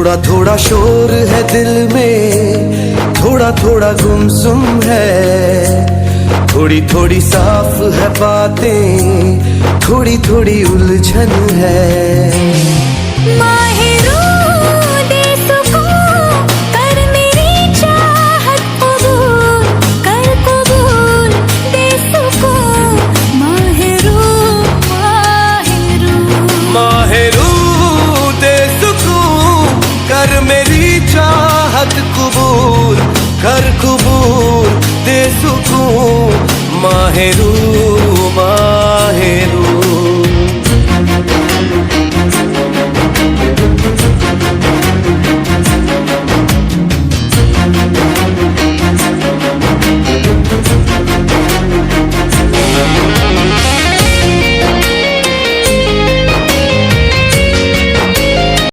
थोड़ा थोड़ा शोर है दिल में, थोड़ा थोड़ा गुमसुम है, थोड़ी थोड़ी साफ है बातें, थोड़ी थोड़ी उलझन है। कर मेरी चाहत कबूल, कर कबूल दे सुकून माहिरू।